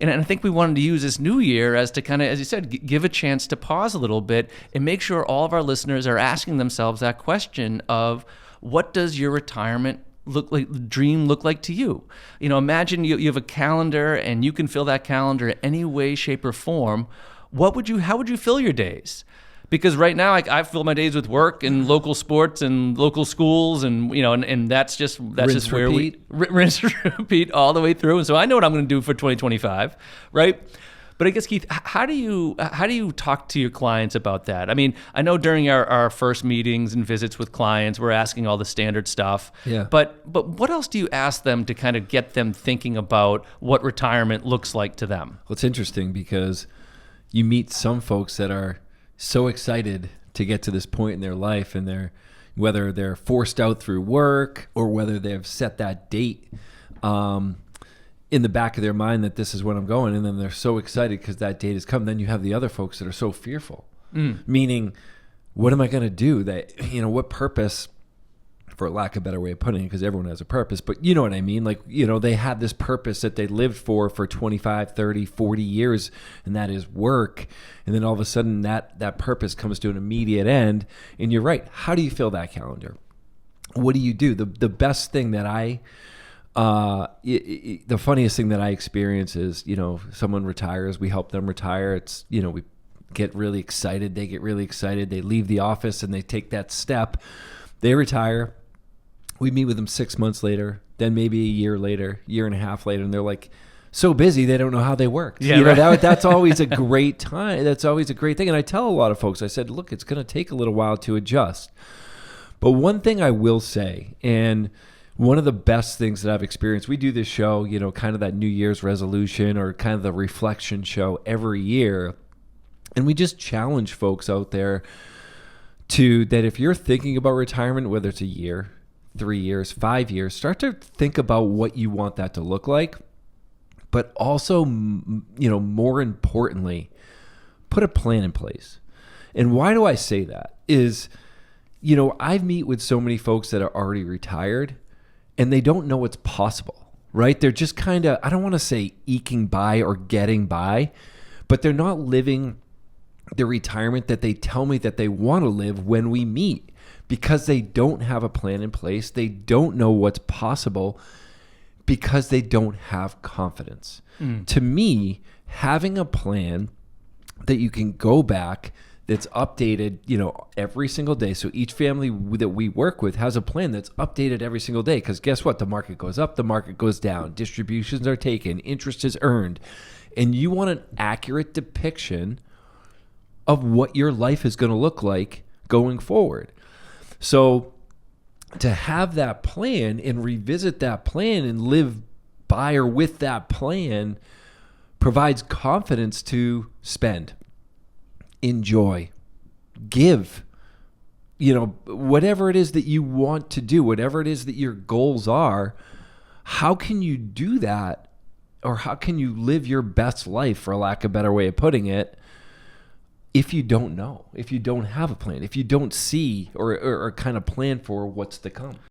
And I think we wanted to use this new year as to kind of, as you said, give a chance to pause a little bit and make sure all of our listeners are asking themselves that question of, what does your retirement dream look like to you? Imagine you have a calendar and you can fill that calendar any way, shape, or form. How would you fill your days? Because right now, I fill my days with work and local sports and local schools, and that's just where we rinse, repeat all the way through. And so I know what I'm going to do for 2025, right? But I guess, Keith, how do you talk to your clients about that? I mean, I know during our first meetings and visits with clients, we're asking all the standard stuff. Yeah. But what else do you ask them to kind of get them thinking about what retirement looks like to them? Well, it's interesting because you meet some folks that are so excited to get to this point in their life, and whether they're forced out through work or whether they've set that date in the back of their mind that this is when I'm going, and then they're so excited because that date has come. Then you have the other folks that are so fearful, meaning, what am I going to do? What purpose, for lack of a better way of putting it, because everyone has a purpose, but you know what I mean? They had this purpose that they lived for 25, 30, 40 years, and that is work. And then all of a sudden that purpose comes to an immediate end. And you're right. How do you fill that calendar? What do you do? The best thing that the funniest thing that I experience is, someone retires, we help them retire. It's, we get really excited. They get really excited. They leave the office and they take that step. They retire. We meet with them 6 months later, then maybe a year later, year and a half later, and they're like so busy they don't know how they worked. Yeah, right. That's always a great time. That's always a great thing. And I tell a lot of folks, I said, look, it's going to take a little while to adjust. But one thing I will say, and one of the best things that I've experienced, we do this show, kind of that New Year's resolution or kind of the reflection show every year. And we just challenge folks out there that if you're thinking about retirement, whether it's a year, 3 years, 5 years, start to think about what you want that to look like. But also, more importantly, put a plan in place. And why do I say that? Is, I meet with so many folks that are already retired and they don't know what's possible, right? They're just kind of, I don't want to say eking by or getting by, but they're not living the retirement that they tell me that they want to live when we meet, because they don't have a plan in place. They don't know what's possible because they don't have confidence. To me, having a plan that you can go back, that's updated, every single day. So each family that we work with has a plan that's updated every single day, because guess what? The market goes up, the market goes down, distributions are taken, interest is earned, and you want an accurate depiction of what your life is going to look like going forward. So to have that plan and revisit that plan and live by or with that plan provides confidence to spend, enjoy, give, whatever it is that you want to do, whatever it is that your goals are. How can you do that, or how can you live your best life, for lack of a better way of putting it, if you don't know, if you don't have a plan, if you don't see or kind of plan for what's to come?